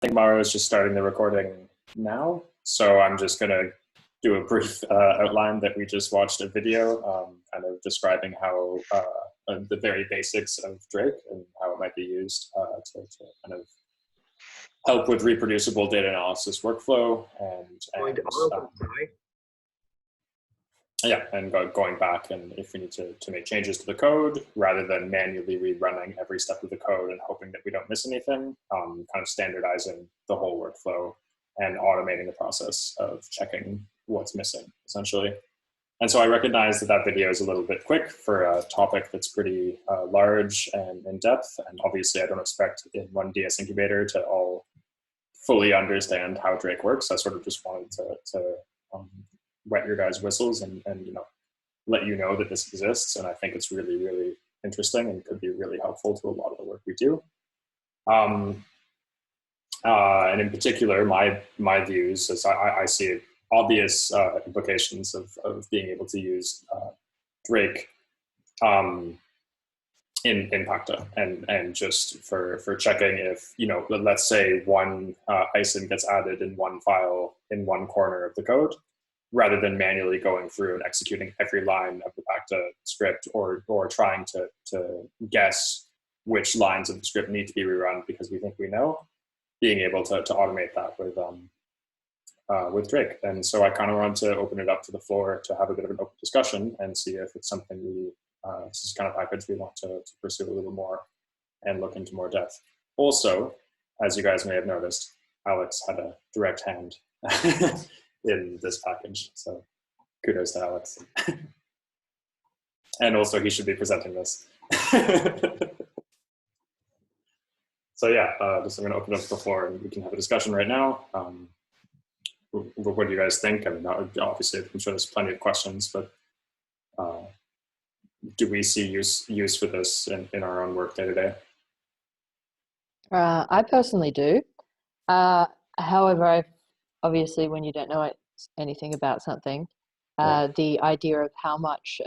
think Mauro is just starting the recording now, so I'm just going to do a brief outline that we just watched a video kind of describing how the very basics of Drake and how it might be used to kind of help with reproducible data analysis workflow going back and if we need to make changes to the code rather than manually rerunning every step of the code and hoping that we don't miss anything, kind of standardizing the whole workflow and automating the process of checking what's missing, essentially. And so I recognize that that video is a little bit quick for a topic that's pretty large and in depth. And obviously I don't expect in one DS incubator to all fully understand how Drake works. I sort of just wanted to wet your guys' whistles and let you know that this exists. And I think it's really, really interesting and could be really helpful to a lot of the work we do. And in particular, my views is I see obvious implications of being able to use Drake in Pacta and just for checking if, let's say one ISIN gets added in one file in one corner of the code, rather than manually going through and executing every line of the Pacta script or trying to guess which lines of the script need to be rerun because we think we know, being able to automate that with Drake. And so I kind of wanted to open it up to the floor to have a bit of an open discussion and see if it's something this is kind of package we want to pursue a little more and look into more depth. Also, as you guys may have noticed, Alex had a direct hand in this package. So kudos to Alex. And also he should be presenting this. So yeah, just I'm gonna open up the floor and we can have a discussion right now. What do you guys think? I mean, obviously I'm sure there's plenty of questions, but do we see use for this in our own work day to day? I personally do. However, obviously when you don't know anything about something, the idea of how much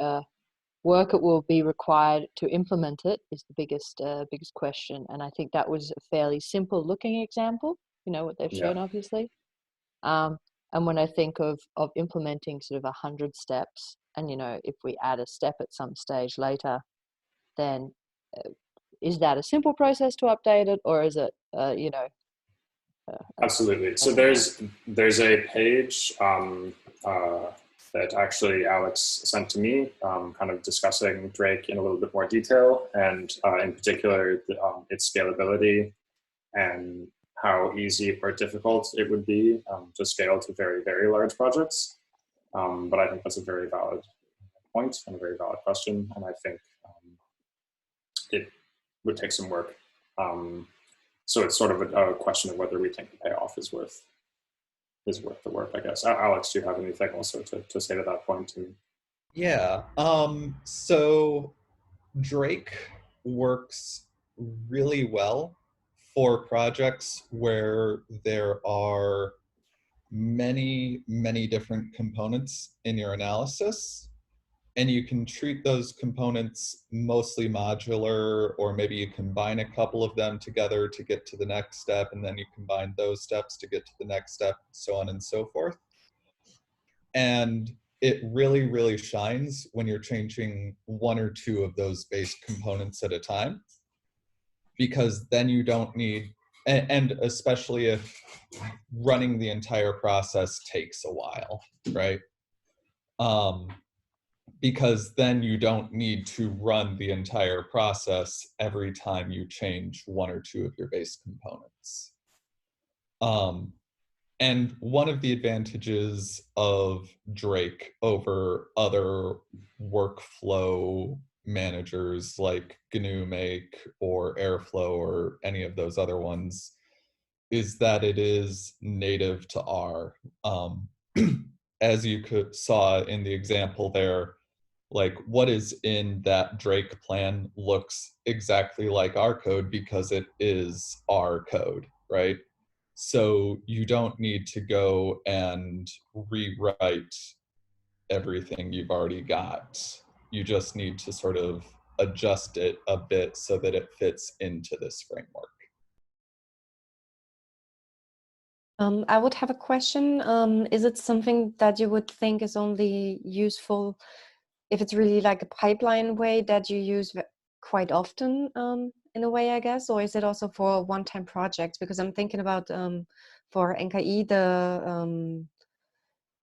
work it will be required to implement it is the biggest question. And I think that was a fairly simple looking example, what they've shown, obviously. And when I think of implementing sort of 100 steps, and if we add a step at some stage later, then is that a simple process to update it, or is it Absolutely. So there's a page that actually Alex sent to me, kind of discussing Drake in a little bit more detail, and in particular its scalability and how easy or difficult it would be to scale to very, very large projects. But I think that's a very valid point and a very valid question, and I think it would take some work. So it's sort of a question of whether we think the payoff is worth the work, I guess. Alex, do you have anything also to say to that point? Yeah. So Drake works really well for projects where there are many, many different components in your analysis. And you can treat those components mostly modular, or maybe you combine a couple of them together to get to the next step, and then you combine those steps to get to the next step, so on and so forth. And it really, really shines when you're changing one or two of those base components at a time, because then you don't need, and especially if running the entire process takes a while, right? Because then you don't need to run the entire process every time you change one or two of your base components. And one of the advantages of Drake over other workflow managers like GNU Make or Airflow or any of those other ones is that it is native to R. As you saw in the example there, like what is in that Drake plan looks exactly like our code because it is our code, right? So you don't need to go and rewrite everything you've already got. You just need to sort of adjust it a bit so that it fits into this framework. I would have a question. Is it something that you would think is only useful if it's really like a pipeline way that you use quite often, in a way, I guess, or is it also for one-time projects? Because I'm thinking about for NKI,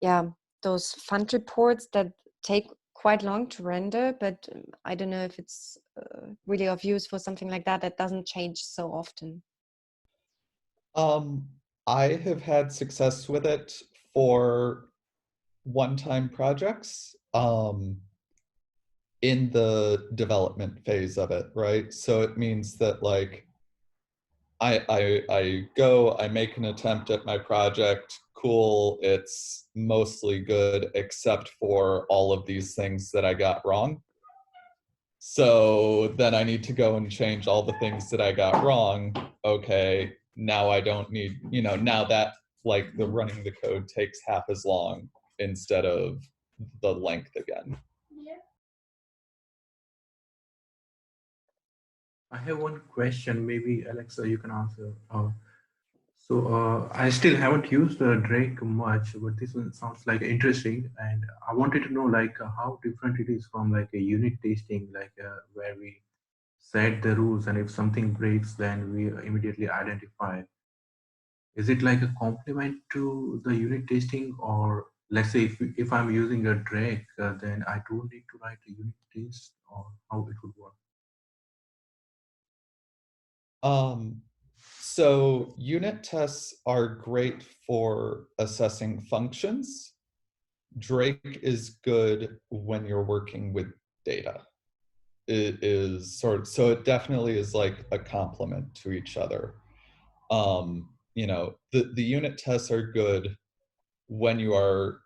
yeah, those fund reports that take quite long to render, but I don't know if it's really of use for something like that that doesn't change so often. I have had success with it for one-time projects in the development phase of it, right? So it means that like I make an attempt at my project, cool, it's mostly good except for all of these things that I got wrong. So then I need to go and change all the things that I got wrong. Okay, now I don't need, now that like the running the code takes half as long instead of the length again. I have one question. Maybe Alexa, you can answer. I still haven't used Drake much, but this one sounds like interesting, and I wanted to know like how different it is from like a unit testing, like where we set the rules, and if something breaks, then we immediately identify. Is it like a complement to the unit testing, or let's say if I'm using a Drake, then I don't need to write a unit test, or how it would work? So unit tests are great for assessing functions. Drake is good when you're working with data. It is so it definitely is like a complement to each other. The unit tests are good when you are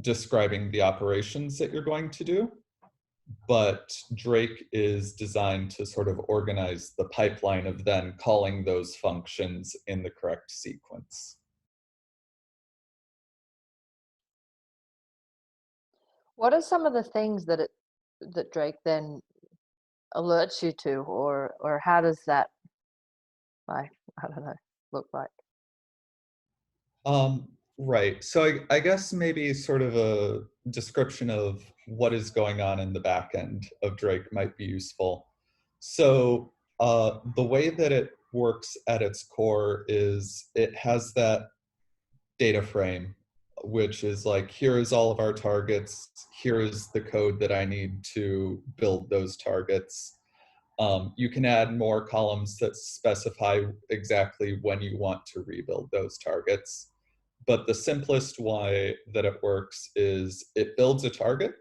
describing the operations that you're going to do, but Drake is designed to sort of organize the pipeline of then calling those functions in the correct sequence. What are some of the things that Drake then alerts you to, or how does that, I don't know, look like? Right. So I guess maybe sort of a description of what is going on in the back end of Drake might be useful. So the way that it works at its core is it has that data frame, which is like, here is all of our targets. Here is the code that I need to build those targets. You can add more columns that specify exactly when you want to rebuild those targets. But the simplest way that it works is it builds a target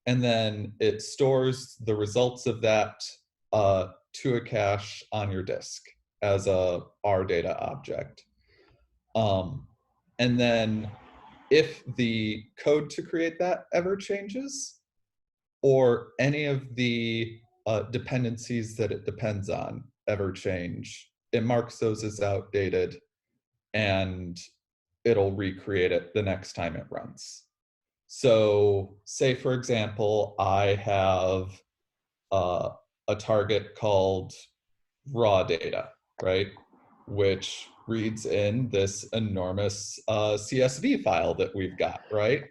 and then it stores the results of that to a cache on your disk as a R data object. And then if the code to create that ever changes, or any of the dependencies that it depends on ever change, it marks those as outdated and it'll recreate it the next time it runs. So say, for example, I have a target called raw data, right? Which reads in this enormous CSV file that we've got, right?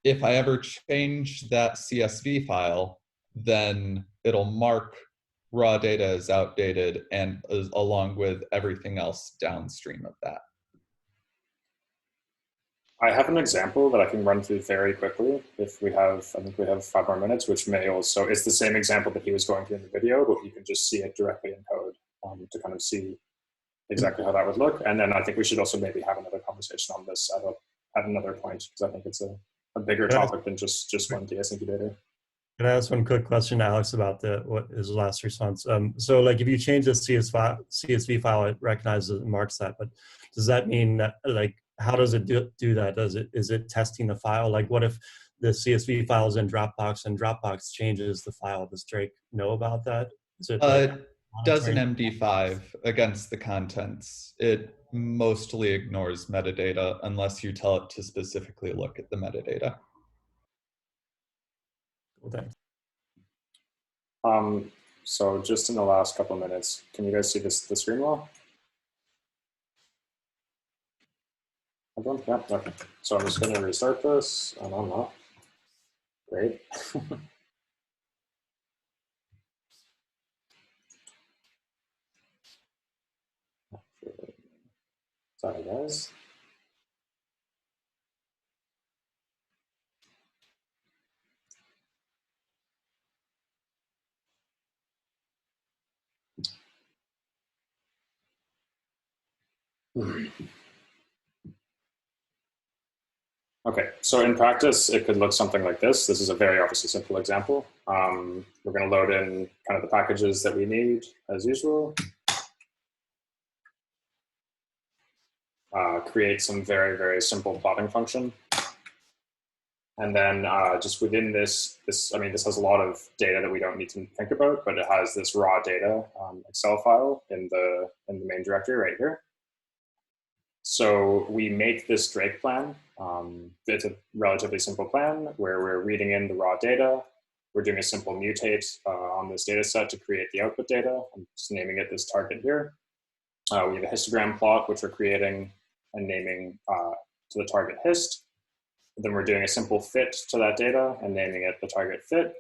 If I ever change that CSV file, then it'll mark raw data as outdated and along with everything else downstream of that. I have an example that I can run through very quickly if we have, I think we have 5 more minutes, which may also, it's the same example that he was going through in the video, but you can just see it directly in code to kind of see exactly how that would look. And then I think we should also maybe have another conversation on this at another point, because I think it's a bigger topic than just one DS incubator. Can I ask one quick question to Alex about what his last response? So like if you change the CSV file, it recognizes and marks that, but does that mean that, like, how does it do that? Is it testing the file? Like what if the CSV file is in Dropbox and Dropbox changes the file? Does Drake know about that? Is it does an MD5 against the contents. It mostly ignores metadata unless you tell it to specifically look at the metadata. Well, thanks. So just in the last couple of minutes, can you guys see the screen well? Everyone? Yeah, okay. So I'm just going to restart this, and I'm not. Great. Sorry, guys. Okay, so in practice, it could look something like this. This is a very obviously simple example. We're going to load in kind of the packages that we need as usual. Create some very, very simple plotting function. And then just within this, I mean, this has a lot of data that we don't need to think about, but it has this raw data Excel file in the main directory right here. So we make this Drake plan. It's a relatively simple plan where we're reading in the raw data. We're doing a simple mutate on this data set to create the output data. I'm just naming it this target here. We have a histogram plot, which we're creating and naming to the target hist. Then we're doing a simple fit to that data and naming it the target fit.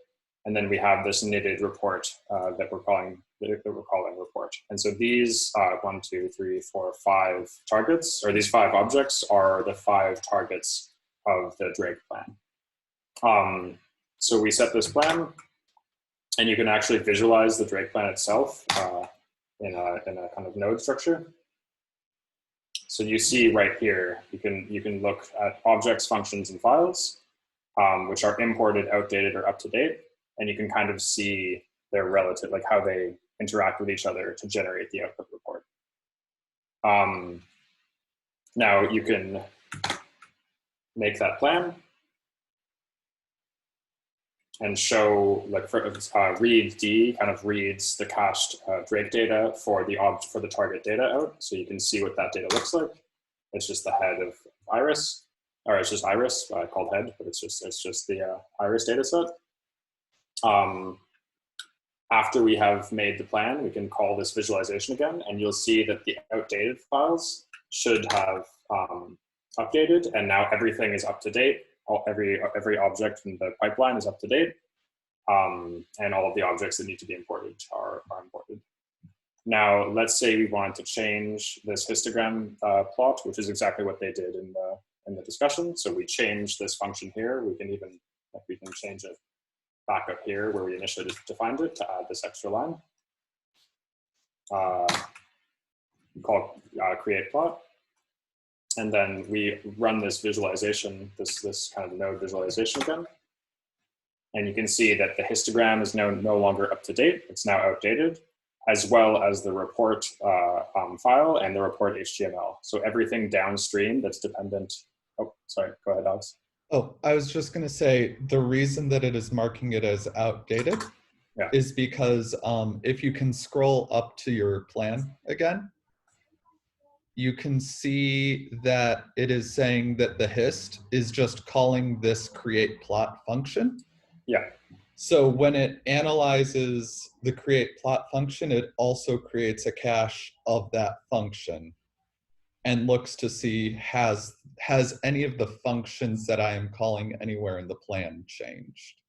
And then we have this knitted report that we're calling report. And so these 1, 2, 3, 4, 5 targets, or these 5 objects, are the 5 targets of the Drake plan. So we set this plan, and you can actually visualize the Drake plan itself in a kind of node structure. So you see right here, you can look at objects, functions, and files, which are imported, outdated, or up to date, and you can kind of see their relative, like how they interact with each other to generate the output report. Now you can make that plan and show, like, read D kind of reads the cached Drake data for the target data out, so you can see what that data looks like. It's just the head of Iris, or it's just Iris called head, but it's just the Iris data set. After we have made the plan, we can call this visualization again, and you'll see that the outdated files should have updated, and now everything is up to date. Every object in the pipeline is up to date, and all of the objects that need to be imported are imported. Now, let's say we wanted to change this histogram plot, which is exactly what they did in the discussion. So we change this function here. We can change it back up here where we initially defined it to add this extra line. Called create plot. And then we run this visualization, this kind of node visualization again. And you can see that the histogram is no longer up to date. It's now outdated, as well as the report file and the report HTML. So everything downstream that's dependent. Oh, sorry, go ahead, Alex. Oh, I was just going to say, the reason that it is marking it as outdated is because if you can scroll up to your plan again, you can see that it is saying that the hist is just calling this create plot function. Yeah. So when it analyzes the create plot function, it also creates a cache of that function and looks to see has any of the functions that I am calling anywhere in the plan changed.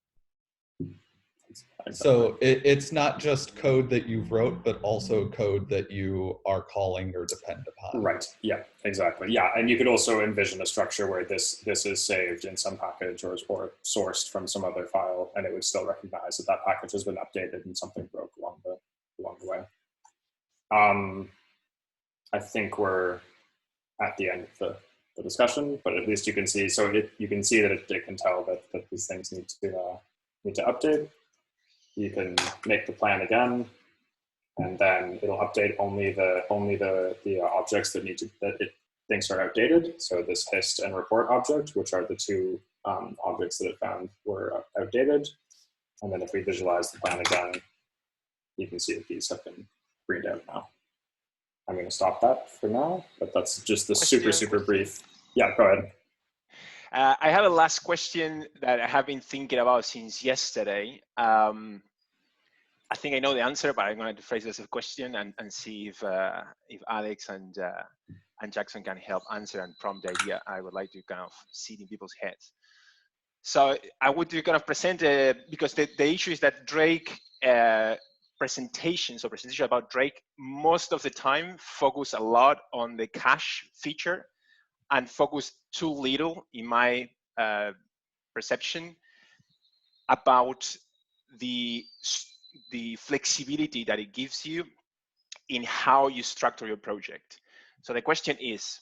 So it's not just code that you wrote, but also code that you are calling or depend upon. Right, yeah, exactly. Yeah, and you could also envision a structure where this is saved in some package or sourced from some other file, and it would still recognize that that package has been updated and something broke along the way. I think we're at the end of the discussion, but at least you can see, you can see that it can tell that these things need to update. You can make the plan again, and then it'll update only the objects that it thinks are outdated. So this hist and report object, which are the two objects that it found were outdated. And then if we visualize the plan again, you can see that these have been greened out now. I'm going to stop that for now, but that's just the super brief. Yeah, go ahead. I have a last question that I have been thinking about since yesterday. I think I know the answer, but I'm going to phrase it as a question and see if Alex and and Jackson can help answer and prompt the idea I would like to kind of see in people's heads. So I would kind of present, because the issue is that Drake presentations about Drake most of the time focus a lot on the cache feature and focus too little, in my perception, about the flexibility that it gives you in how you structure your project. So the question is,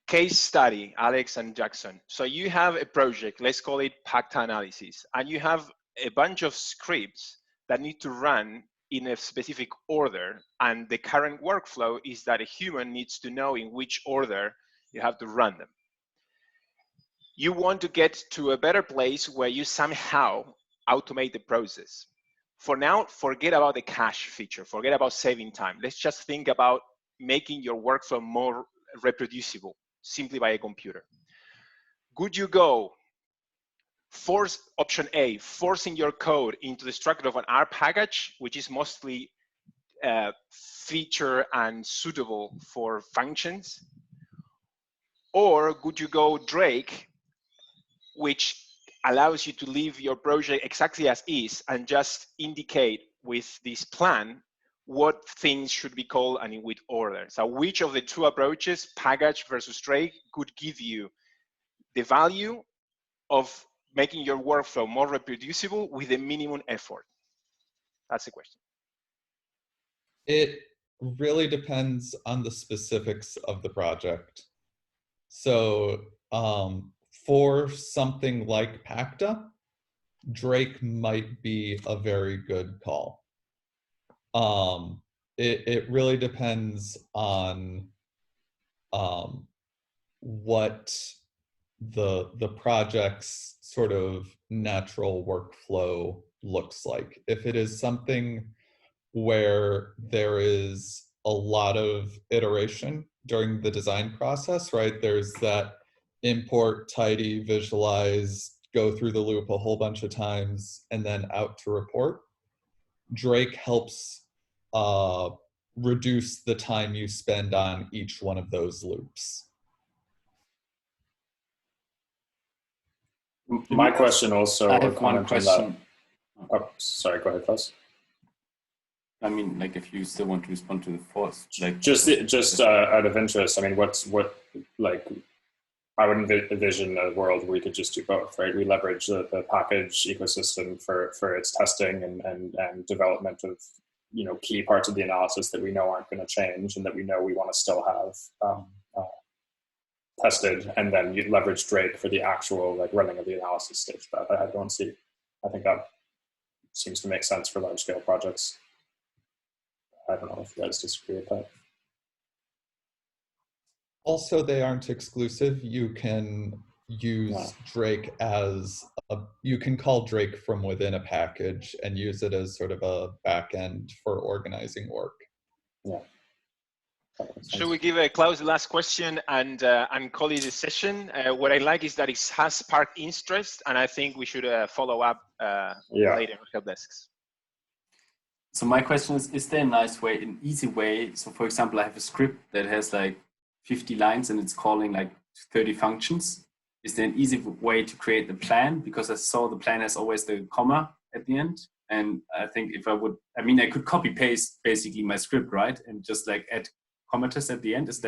case study, Alex and Jackson. So you have a project, let's call it PACTA analysis, and you have a bunch of scripts that need to run in a specific order. And the current workflow is that a human needs to know in which order you have to run them. You want to get to a better place where you somehow automate the process. For now, forget about the cache feature, forget about saving time. Let's just think about making your workflow more reproducible simply by a computer. Would you go force option A, forcing your code into the structure of an R package, which is mostly feature and suitable for functions? Or would you go Drake, which allows you to leave your project exactly as is and just indicate with this plan what things should be called and in which order? So which of the two approaches, package versus Drake, could give you the value of making your workflow more reproducible with the minimum effort? That's the question. It really depends on the specifics of the project. So for something like PACTA, Drake might be a very good call. It really depends on what the project's sort of natural workflow looks like. If it is something where there is a lot of iteration during the design process, right? There's that import, tidy, visualize, go through the loop a whole bunch of times, and then out to report. Drake helps reduce the time you spend on each one of those loops. My question also, I have one question. Oh, sorry, go ahead, Klaus. I mean, like, if you still want to respond to the fourth, like, just out of interest, I mean, I would envision a world where we could just do both, right? We leverage the package ecosystem for its testing and development of, you know, key parts of the analysis that we know aren't going to change and that we know we want to still have tested, and then you leverage Drake for the actual like running of the analysis stage. But I don't see. I think that seems to make sense for large scale projects. I don't know if you guys disagree with that. Also, they aren't exclusive. You can use Drake as you can call Drake from within a package and use it as sort of a backend for organizing work. Yeah. Should we give Klaus the last question and call it a session? What I like is that it has sparked interest, and I think we should follow up later on help desks. So my question is there a nice way, an easy way? So for example, I have a script that has like 50 lines and it's calling like 30 functions. Is there an easy way to create the plan? Because I saw the plan has always the comma at the end. And I think if I would, I mean, I could copy paste basically my script, right? And just like add commas at the end. Is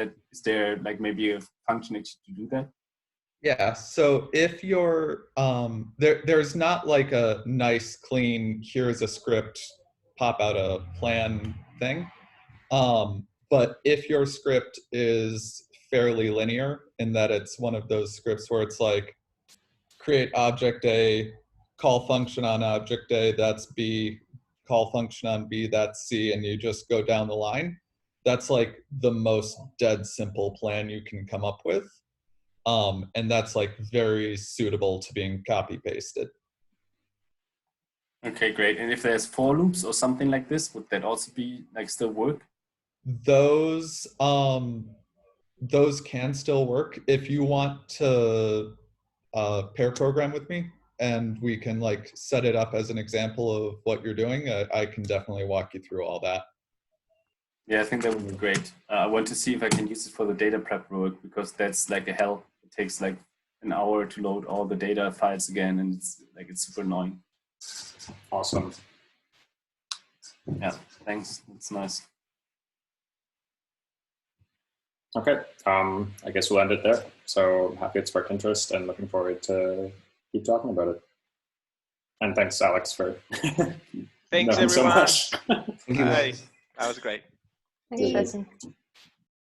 there like maybe a function to do that? Yeah, so if you're, there's not like a nice, clean, here's a script, pop out a plan thing. But if your script is fairly linear in that it's one of those scripts where it's like create object A, call function on object A, that's B, call function on B, that's C, and you just go down the line, that's like the most dead simple plan you can come up with. And that's like very suitable to being copy pasted. Okay, great. And if there's for loops or something like this, would that also be like still work? Those can still work. If you want to pair program with me and we can like set it up as an example of what you're doing, I can definitely walk you through all that. Yeah, I think that would be great. I want to see if I can use it for the data prep work, because that's like a hell. It takes like an hour to load all the data files again, and it's super annoying. Awesome. Yeah, thanks. That's nice. Okay, I guess we'll end it there. So happy it sparked interest and looking forward to keep talking about it. And thanks, Alex, for Thanks, knowing so everyone. much. Thank you. Hey, that was great. Thanks, Cheers. Jason.